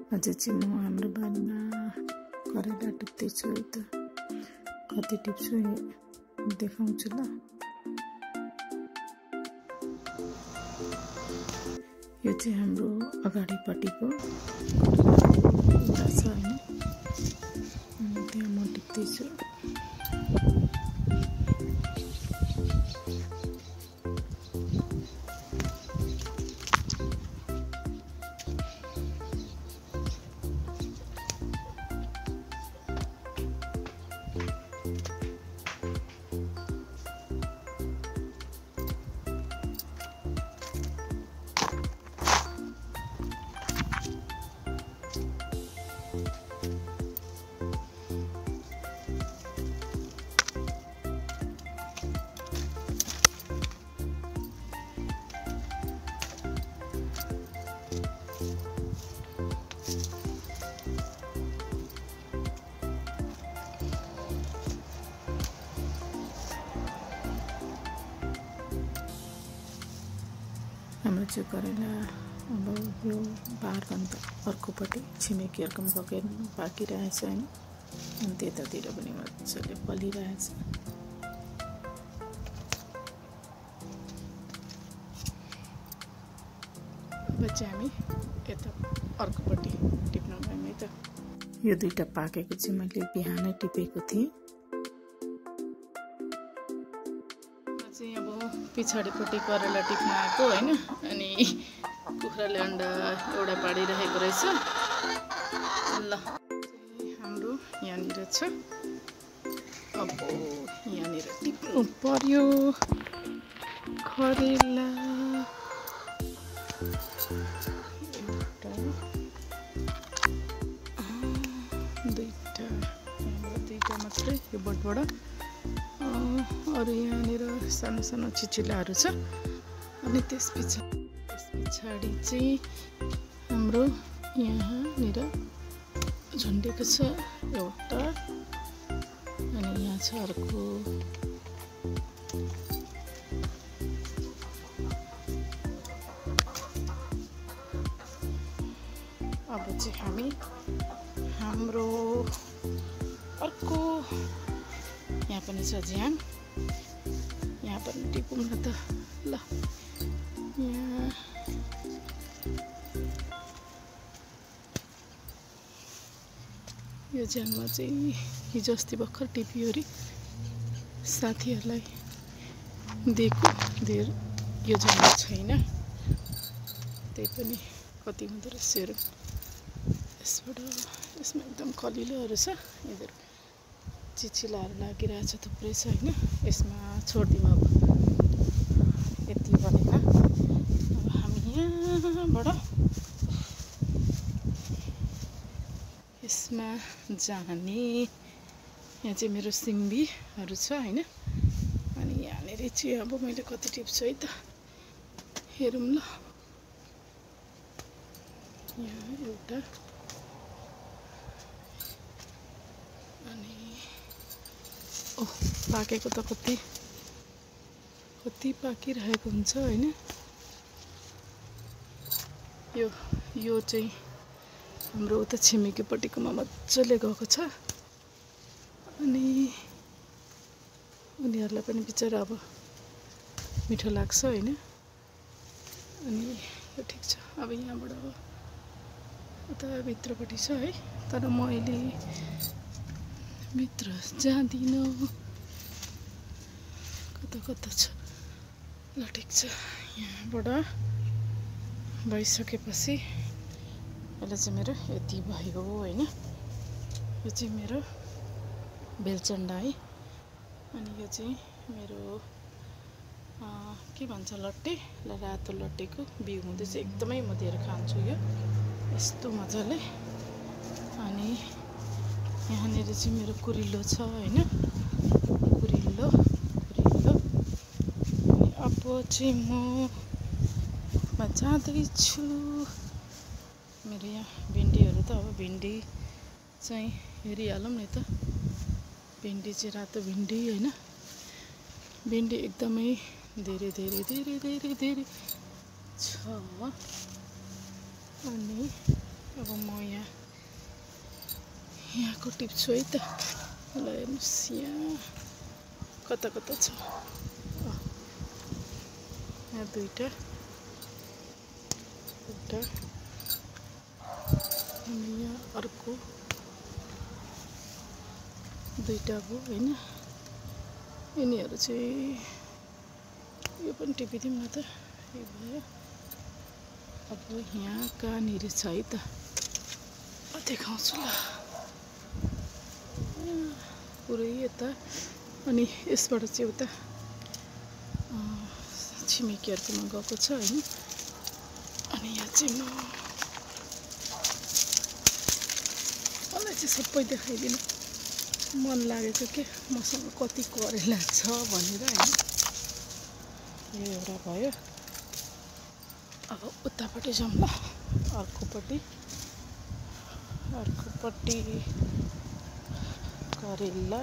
आज चाहिँ म हाम्रो बारीमा करेला टिप्दैछु है त। कति टिप्छु देखाउँछु ल। यो चाहिँ हाम्रो अगाडिपट्टिको करेला छ हैन, अनि त्यहाँ म टिप्दैछु। हाम्रो चाहिँ करेला अब यो बारभन्दा अर्कोपट्टि छिमेकीहरूकोमा पकेर पाकिरहेछ हैन, अनि त्यतातिर पनि मजाले फलिरहेछ। अब चाहिँ हामी यता अर्कोपट्टि टिप्न गयौँ है त। यो दुईटा पाकेको चाहिँ मैले बिहानै टिपेको थिएँ। पछाडिपट्टि करेला टिप्न आएको हैन, अनि कुखुराले अन्डा एउटा पाडिरहेको रहेछ। ल हाम्रो यहाँनिर छ, अब यहाँनिर टिप्नु पर्यो करेला। एउटा दुईटा मात्रै यो बोटबाट, अरू यहाँनिर सानो सानो चिचिलाहरू छ। अनि त्यस पछाडि चाहिँ हाम्रो यहाँनिर झुन्डेको छ एउटा, अनि यहाँ छ अर्को। अब चाहिँ हामी हाम्रो अर्को यहाँ पनि छ झ्याङ, यहाँ पनि टिपौँ न त ल। यहाँ यो झ्याङमा चाहिँ हिजो अस्ति भर्खर टिप्यो अरे, साथीहरूलाई दिएको धेर यो झ्याङमा छैन, त्यही पनि कति हुँदो रहेछ हेरौँ। यसमा एकदम कलिलोहरू छ, यिनीहरू चिचिलाहरू लागिरहेछ, थुप्रै छ हैन। यसमा छोडिदिउँ अब, यति भनेर। अब हामी यहाँबाट यसमा जाने। यहाँ चाहिँ मेरो सिम्बीहरू छ हैन, अनि यहाँनिर चाहिँ अब मैले कति टिप्छु है त हेरौँ ल। यहाँ एउटा, अनि ओह पाकेको त कति पाकिरहेको हुन्छ हैन। यो चाहिँ हाम्रो उता छिमेकीपट्टिकोमा मजाले गएको छ, अनि उनीहरूलाई पनि बिचरा अब मिठो लाग्छ हैन। अनि यो ठिक छ। अब यहाँबाट अब उता भित्रपट्टि छ है, तर म अहिले भित्र जाँदिनँ, कता छ। ल ठिक छ, यहाँबाट भइसकेपछि अहिले चाहिँ मेरो यति भयो हैन। यो चाहिँ मेरो बेलचन्डा है, अनि यो चाहिँ मेरो के भन्छ लट्टे, रातो लट्टेको बिउ हुँदैछ। एकदमै म धेरै खान्छु यो यस्तो मजाले। अनि यहाँनिर चाहिँ मेरो कुरिलो छ हैन, कुरिलो। अनि अब चाहिँ म जाँदैछु। मेरो यहाँ भिन्डीहरू त, अब भिन्डी चाहिँ हेरिहालौँ नि त। भिन्डी चाहिँ रातो भिन्डी हैन, भिन्डी एकदमै धेरै धेरै धेरै धेरै धेरै छ। अनि अब म यहाँको टिप्छु है त। ल हेर्नुहोस् यहाँ कता कता छ। यहाँ दुईटा एउटा अनि यहाँ अर्को दुईटा भयो हैन। यिनीहरू चाहिँ यो पनि टिपिदिउँ न त। यो भयो। अब यहाँ कहाँनिर छ है त देखाउँछु ल। पुरै यता अनि यसबाट चाहिँ उता छिमेकीहरूकोमा गएको छ हैन। अनि यहाँ चाहिँ मलाई चाहिँ सबै देखाइदिनु मन लागेको के मसँग कति करेला छ भनेर हैन। यो एउटा भयो। अब उतापट्टि जाउँ ल। अर्कोपट्टि करेला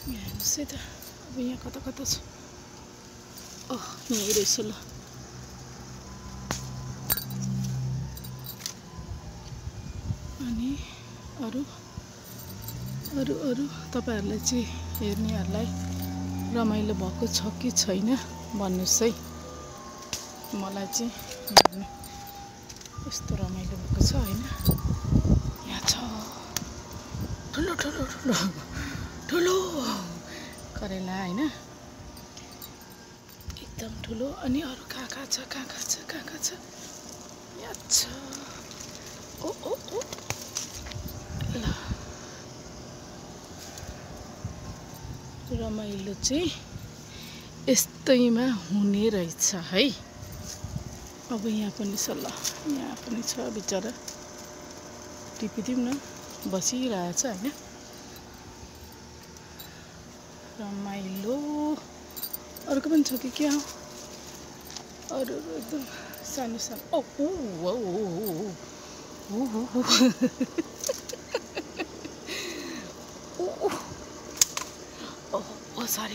हेर्नुहोस् है त। अब यहाँ कता कता छ। यहीँ रहेछ ल। अनि अरू तपाईहरुलाई चाहिँ हेर्नेहरूलाई रमाइलो भएको छ कि छैन भन्नुस् है। मलाई चाहिँ हेर्नु यस्तो रमाइलो भएको छ हैन। यहाँ छ ठुलो ठुलो ठुलो ठुलो करेला हैन। एकदम ठुलो। अनि अरू कहाँ छ यहाँ छ। ओ ल रमाइलो चाहिँ यस्तैमा हुने रहेछ है। अब यहाँ पनि छ ल। यहाँ पनि छ बिचरा टिपिदिउँ न। बसिरहेछ हैन। रमाइलो अर्को पनि छ कि क्या हो। अरू एकदम सानो सानो।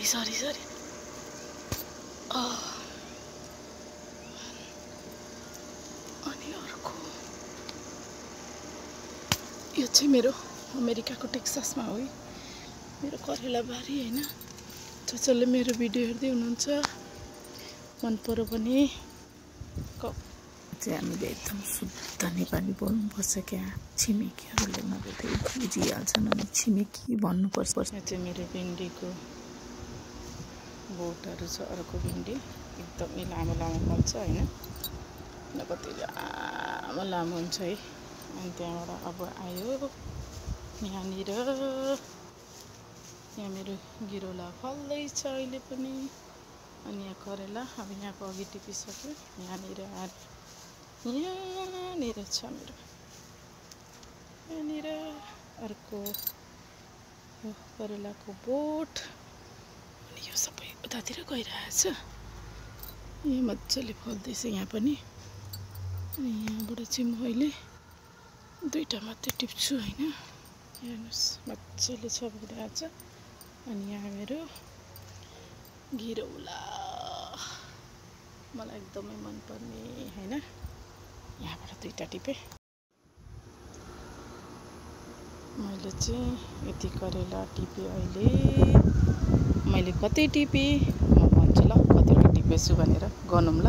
सरी अनि अर्को यो चाहिँ मेरो अमेरिकाको टेक्सासमा हो। मेरो करेला बारी हैन। जसले मेरो भिडियो हेर्दै हुनुहुन्छ मन पर्यो भने चाहिँ हामीले एकदम शुद्ध नेपाली बोल्नुपर्छ क्या। छिमेकीहरूले नबोल्दै बुझिहाल्छन्। अनि छिमेकी भन्नुपर्छ। यहाँ चाहिँ मेरो भिन्डीको बोटहरू छ। अर्को भिन्डी एकदमै लामो फल्छ हैन। कति लामो हुन्छ है। अनि त्यहाँबाट अब आयो यहाँनिर। यहाँ मेरो गिरोला फल्दैछ अहिले पनि। अनि यहाँ करेला अब यहाँको अघि टिपिसक्यो। यहाँनिर छ मेरो। यहाँनिर अर्को करेलाको बोट। अनि यो सबै उतातिर गइरहेछ। यहाँ मजाले फल्दैछ यहाँ पनि। अनि यहाँबाट चाहिँ म अहिले दुईटा मात्रै टिप्छु हैन। हेर्नुहोस् मजाले छ भइरहेछ। अनि यहाँ मेरो घिरौला मलाई एकदमै मनपर्ने हैन। यहाँबाट दुईटा टिपे। मैले चाहिँ यति करेला टिपे अहिले। मैले कति टिपे म भन्छु ल कतिवटा टिपेछु भनेर गनौँ ल।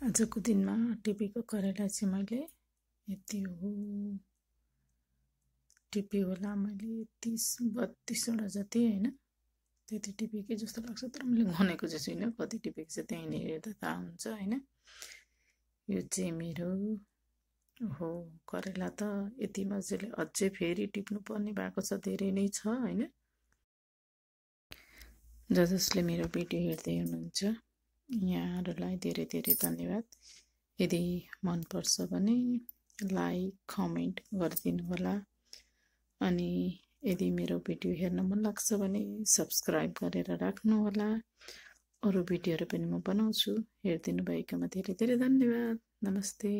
आजको दिनमा टिपेको करेला चाहिँ मैले यति हो टिपे होला। मैले 30-32 वटा जति हैन त्यति टिपेकै जस्तो लाग्छ। तर मैले गनेको चाहिँ छुइनँ कति टिपेको छ। त्यहीँनिर हेर्दा थाहा हुन्छ हैन। यो चाहिँ मेरो हो करेला त यति मजाले अझै फेरि टिप्नु पर्ने भएको छ। धेरै नै छ हैन। जसले मेरो भिडियो हेर्दै हुनुहुन्छ यहाँहरूलाई धेरै धेरै धन्यवाद। यदि मन पर्छ भने लाइक कमेन्ट गरिदिनु होला। अनि यदि मेरो भिडियो हेर्न मन लाग्छ भने सब्स्क्राइब गरेर राख्नु होला। अरू भिडियोहरू पनि म बनाउँछु। हेरिदिनु भएकोमा धेरै धेरै धन्यवाद। नमस्ते।